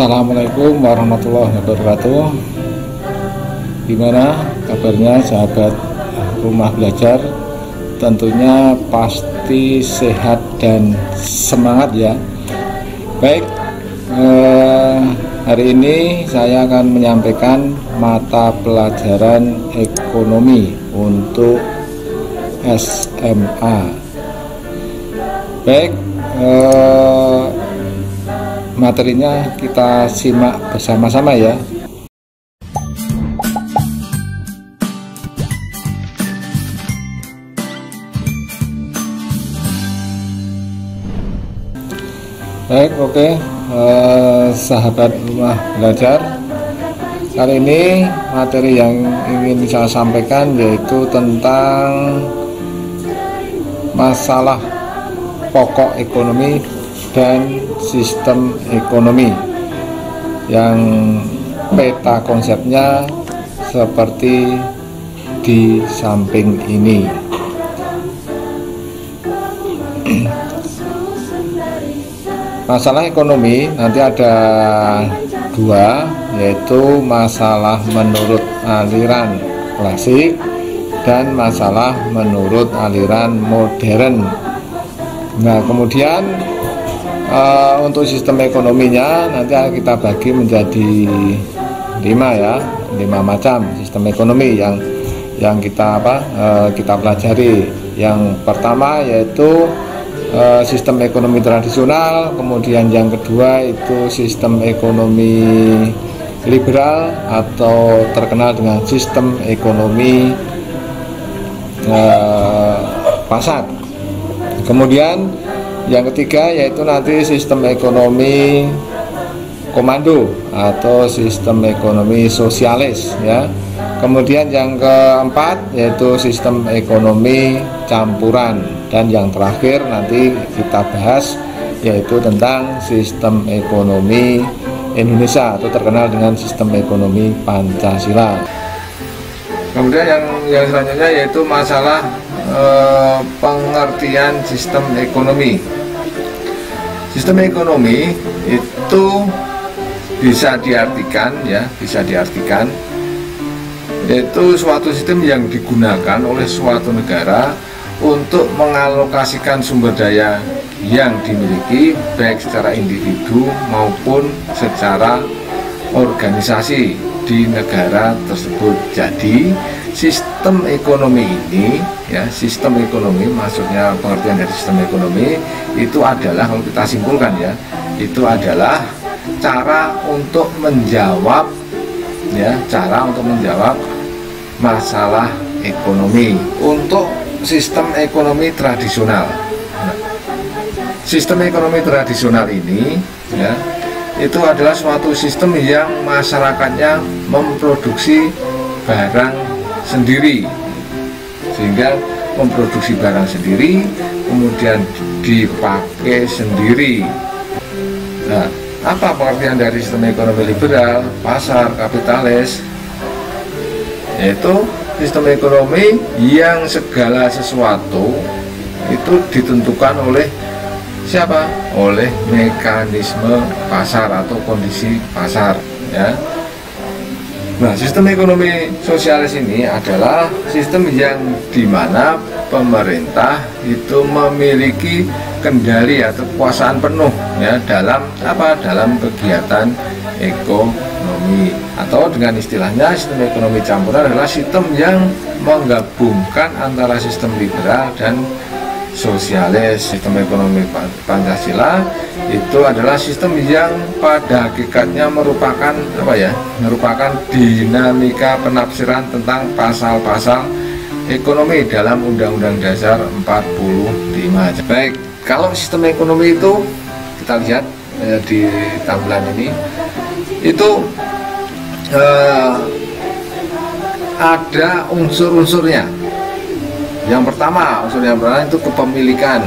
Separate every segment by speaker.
Speaker 1: Assalamualaikum warahmatullahi wabarakatuh. Gimana kabarnya sahabat rumah belajar? Tentunya pasti sehat dan semangat ya. Baik, hari ini saya akan menyampaikan mata pelajaran ekonomi untuk SMA. Baik, materinya kita simak bersama-sama ya. Baik, oke, sahabat rumah belajar, kali ini materi yang ingin saya sampaikan yaitu tentang masalah pokok ekonomi dan sistem ekonomi, yang peta konsepnya seperti di samping ini. Masalah ekonomi nanti ada dua, yaitu masalah menurut aliran klasik dan masalah menurut aliran modern. Nah, kemudian untuk sistem ekonominya nanti kita bagi menjadi 5 macam sistem ekonomi yang kita pelajari. Yang pertama yaitu sistem ekonomi tradisional, kemudian yang kedua itu sistem ekonomi liberal atau terkenal dengan sistem ekonomi pasar. Kemudian yang ketiga yaitu nanti sistem ekonomi komando atau sistem ekonomi sosialis ya. Kemudian yang keempat yaitu sistem ekonomi campuran, dan yang terakhir nanti kita bahas yaitu tentang sistem ekonomi Indonesia atau terkenal dengan sistem ekonomi Pancasila. Kemudian yang selanjutnya yaitu masalah pengertian sistem ekonomi. Sistem ekonomi itu bisa diartikan yaitu suatu sistem yang digunakan oleh suatu negara untuk mengalokasikan sumber daya yang dimiliki baik secara individu maupun secara organisasi di negara tersebut. Jadi sistem ekonomi ini ya, sistem ekonomi maksudnya pengertian dari sistem ekonomi itu adalah, kalau kita simpulkan ya, itu adalah cara untuk menjawab masalah ekonomi untuk sistem ekonomi tradisional. Nah, sistem ekonomi tradisional ini ya, itu adalah suatu sistem yang masyarakatnya memproduksi barang sendiri, sehingga memproduksi barang sendiri kemudian dipakai sendiri. Nah, apa pengertian dari sistem ekonomi liberal, pasar, kapitalis? Yaitu sistem ekonomi yang segala sesuatu itu ditentukan oleh siapa? Oleh mekanisme pasar atau kondisi pasar ya. Nah, sistem ekonomi sosialis ini adalah sistem yang dimana pemerintah itu memiliki kendali atau kekuasaan penuh ya dalam kegiatan ekonomi, atau dengan istilahnya sistem ekonomi campuran adalah sistem yang menggabungkan antara sistem liberal dan sosialis. Sistem ekonomi Pancasila itu adalah sistem yang pada hakikatnya merupakan dinamika penafsiran tentang pasal-pasal ekonomi dalam Undang-Undang Dasar 45. Baik, kalau sistem ekonomi itu kita lihat di tampilan ini itu ada unsur-unsurnya. Yang pertama, unsur yang pertama itu kepemilikan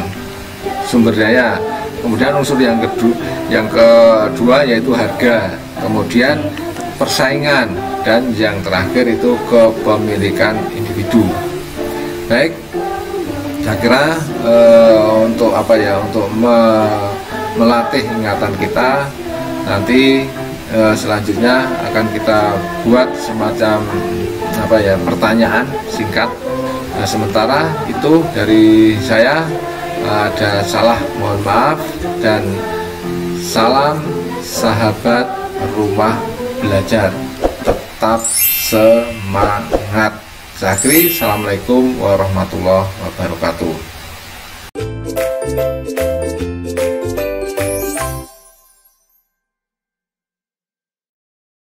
Speaker 1: sumber daya. Kemudian unsur yang kedua yaitu harga. Kemudian persaingan, dan yang terakhir itu kepemilikan individu. Baik, saya kira untuk melatih ingatan kita, nanti selanjutnya akan kita buat semacam pertanyaan singkat. Sementara itu dari saya ada salah, mohon maaf, dan salam sahabat rumah belajar, tetap semangat. Zakri, assalamualaikum warahmatullahi wabarakatuh.